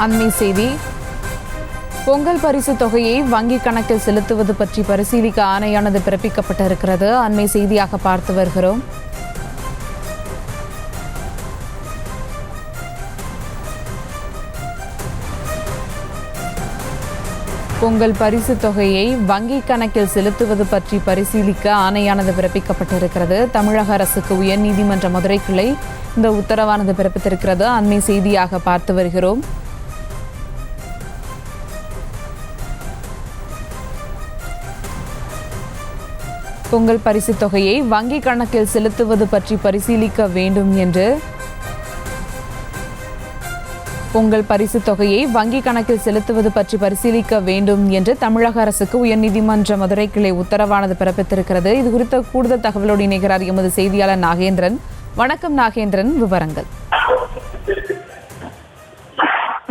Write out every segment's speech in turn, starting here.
அண்மை செய்தி. பொங்கல் பரிசு தொகையை வங்கி கணக்கில் செலுத்துவது பற்றி பரிசீலிக்க ஆணையானது பிறப்பிக்கப்பட்டிருக்கிறது. அண்மை செய்தியாக பார்த்து வருகிறோம். பொங்கல் பரிசு தொகையை வங்கி கணக்கில் செலுத்துவது பற்றி பரிசீலிக்க ஆணையானது பிறப்பிக்கப்பட்டிருக்கிறது. தமிழக அரசுக்கு உயர்நீதிமன்ற மதுரை கிளை இந்த உத்தரவானது பிறப்பித்திருக்கிறது. அண்மை செய்தியாக பார்த்து வருகிறோம். பொங்கல் பரிசு தொகையை வங்கி கணக்கில் செலுத்துவது பற்றி பரிசீலிக்க வேண்டும் என்று பொங்கல் பரிசு தொகையை வங்கி கணக்கில் செலுத்துவது பற்றி பரிசீலிக்க வேண்டும் என்று தமிழக அரசுக்கு உயர்நீதிமன்ற மதுரை கிளை உத்தரவானது பிறப்பித்திருக்கிறது. இது குறித்த கூடுதல் தகவலோடு இணைகிறார் எமது செய்தியாளர் நாகேந்திரன். வணக்கம் நாகேந்திரன், விவரங்கள்.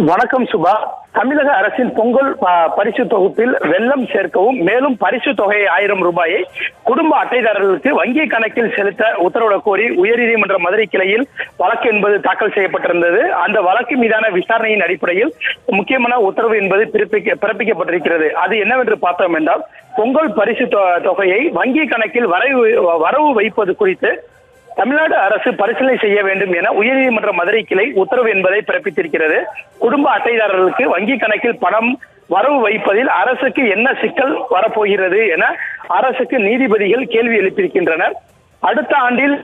வணக்கம் சுபா. தமிழக அரசின் பொங்கல் பரிசு தொகுப்பில் வெள்ளம் சேர்க்கவும் மேலும் பரிசு தொகை 1000 ரூபாயை குடும்ப அட்டைதாரர்களுக்கு வங்கி கணக்கில் செலுத்த உத்தரவிடக் கோரி உயர்நீதிமன்ற மதுரை கிளையில் வழக்கு என்பது தாக்கல் செய்யப்பட்டிருந்தது. அந்த வழக்கு மீதான விசாரணையின் அடிப்படையில் முக்கியமான உத்தரவு என்பது பிறப்பிக்கப்பட்டிருக்கிறது. அது என்னவென்று பார்த்தோம் என்றால், பொங்கல் பரிசு தொகையை வங்கி கணக்கில் வரவு வைப்பது குறித்து தமிழ்நாடு அரசு பரிசீலனை செய்ய வேண்டும் என உயர்நீதிமன்ற மதுரை கிளை உத்தரவு என்பதை பிறப்பித்திருக்கிறது. குடும்ப அட்டைதாரர்களுக்கு வங்கி கணக்கில் பணம் வரவு வைப்பதில் அரசுக்கு என்ன சிக்கல் வரப்போகிறது என அரசுக்கு நீதிபதிகள் கேள்வி எழுப்பியிருக்கின்றனர். அடுத்த ஆண்டில்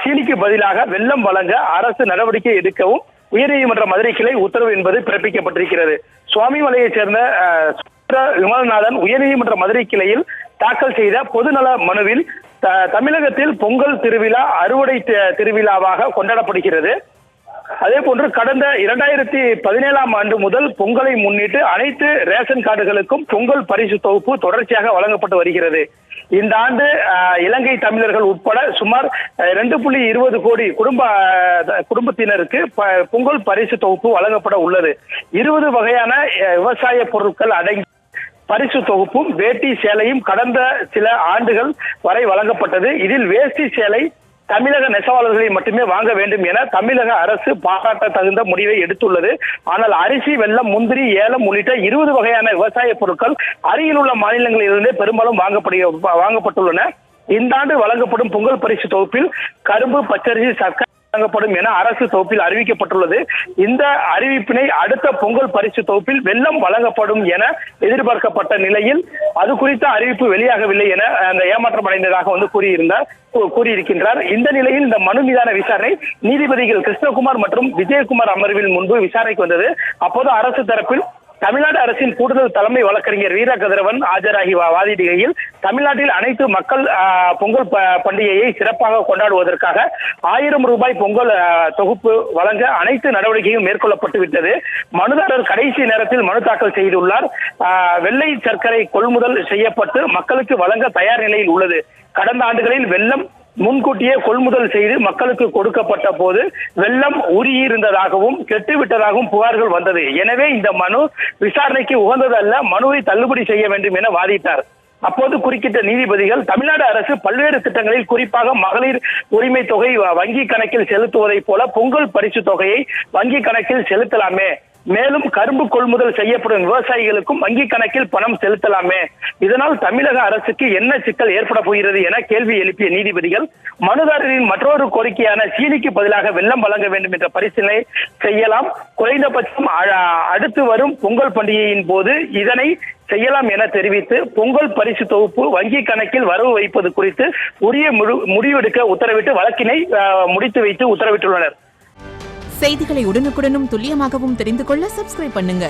சீனிக்கு பதிலாக வெள்ளம் வழங்க அரசு நடவடிக்கை எடுக்கவும் உயர்நீதிமன்ற மதுரை கிளை உத்தரவு என்பது பிறப்பிக்கப்பட்டிருக்கிறது. சுவாமிமலையைச் சேர்ந்த விமல்நாதன் உயர்நீதிமன்ற மதுரை கிளையில் தாக்கல் செய்த பொதுநல மனுவில் தமிழகத்தில் பொங்கல் திருவிழா அறுவடை திருவிழாவாக கொண்டாடப்படுகிறது. அதே போன்று கடந்த 2017ஆம் ஆண்டு முதல் பொங்கலை முன்னிட்டு அனைத்து ரேஷன் கார்டுகளுக்கும் பொங்கல் பரிசு தொகுப்பு தொடர்ச்சியாக வழங்கப்பட்டு வருகிறது. இந்த ஆண்டு இலங்கை தமிழர்கள் உட்பட சுமார் 2.20 கோடி குடும்பத்தினருக்கு பொங்கல் பரிசு தொகுப்பு வழங்கப்பட உள்ளது. 20 வகையான விவசாய பொருட்கள் அடங்கி பரிசு தொகுப்பும் வேட்டி சேலையும் கடந்த சில ஆண்டுகள் வரை வழங்கப்பட்டது. இதில் வேஷ்டி சேலை தமிழக நெசவாளர்களை மட்டுமே வாங்க வேண்டும் என தமிழக அரசு பாராட்ட தகுந்த முடிவை எடுத்துள்ளது. ஆனால் அரிசி, வெல்லம், முந்திரி, ஏலம் உள்ளிட்ட 20 வகையான விவசாய பொருட்கள் அருகில் உள்ள மாநிலங்களிலிருந்தே பெரும்பாலும் வாங்கப்பட்டுள்ளன. இந்த ஆண்டு வழங்கப்படும் பொங்கல் பரிசு தொகுப்பில் கரும்பு, பச்சரிசி, சர்க்கரை வழங்கப்படும் என அரசு தொகுப்பில் அறிவிக்கப்பட்டுள்ளது. இந்த அறிவிப்பினை அடுத்த பொங்கல் பரிசு தொகுப்பில் வெள்ளம் வழங்கப்படும் என எதிர்பார்க்கப்பட்ட நிலையில் அது குறித்த அறிவிப்பு வெளியாகவில்லை என அந்த ஏமாற்றம் அடைந்ததாக கூறியிருக்கின்றார். இந்த நிலையில் இந்த மனு மீதான விசாரணை நீதிபதிகள் கிருஷ்ணகுமார் மற்றும் விஜயகுமார் அமர்வில் முன்பு விசாரணைக்கு வந்தது. அப்போது அரசு தரப்பில் தமிழ்நாடு அரசின் கூடுதல் தலைமை வழக்கறிஞர் வீர கதிரவன் ஆஜராகி வாதிடுகையில், தமிழ்நாட்டில் அனைத்து மக்கள் பொங்கல் பண்டிகையை சிறப்பாக கொண்டாடுவதற்காக 1000 ரூபாய் பொங்கல் தொகுப்பு வழங்க அனைத்து நடவடிக்கையும் மேற்கொள்ளப்பட்டு விட்டது. மனுதாரர் கடைசி நேரத்தில் மனு தாக்கல் செய்துள்ளார். வெள்ளை சர்க்கரை கொள்முதல் செய்யப்பட்டு மக்களுக்கு வழங்க தயார் நிலையில் உள்ளது. கடந்த ஆண்டுகளில் வெள்ளம் முன்கூட்டியே கொள்முதல் செய்து மக்களுக்கு கொடுக்கப்பட்ட போது வெள்ளம் உருகியிருந்ததாகவும் கெட்டுவிட்டதாகவும் புகார்கள் வந்தது. எனவே இந்த மனு விசாரணைக்கு உகந்ததல்ல, மனுவை தள்ளுபடி செய்ய வேண்டும் என வாதிட்டார். அப்போது குறுக்கிட்ட நீதிபதிகள், தமிழ்நாடு அரசு பல்வேறு திட்டங்களில் குறிப்பாக மகளிர் உரிமை தொகை வங்கி கணக்கில் செலுத்துவதை போல பொங்கல் பரிசு தொகையை வங்கி கணக்கில் செலுத்தலாமே, மேலும் கரும்பு கொள்முதல் செய்யப்படும் விவசாயிகளுக்கும் வங்கி கணக்கில் பணம் செலுத்தலாமே, இதனால் தமிழக அரசுக்கு என்ன சிக்கல் ஏற்பட போகிறது என கேள்வி எழுப்பிய நீதிபதிகள், மனுதாரரின் மற்றொரு கோரிக்கையான சீனிக்கு பதிலாக வெள்ளம் வழங்க வேண்டும் என்ற பரிசீலனை செய்யலாம், குறைந்தபட்சம் அடுத்து வரும் பொங்கல் பண்டிகையின் போது இதனை செய்யலாம் என தெரிவித்து பொங்கல் பரிசு தொகுப்பு வங்கி கணக்கில் வரவு வைப்பது குறித்து உரிய முடிவெடுக்க உத்தரவிட்டு வழக்கினை முடித்து வைத்து உத்தரவிட்டுள்ளனர். செய்திகளை உடனுக்குடனும் துல்லியமாகவும் தெரிந்து கொள்ள சப்ஸ்கிரைப் பண்ணுங்க.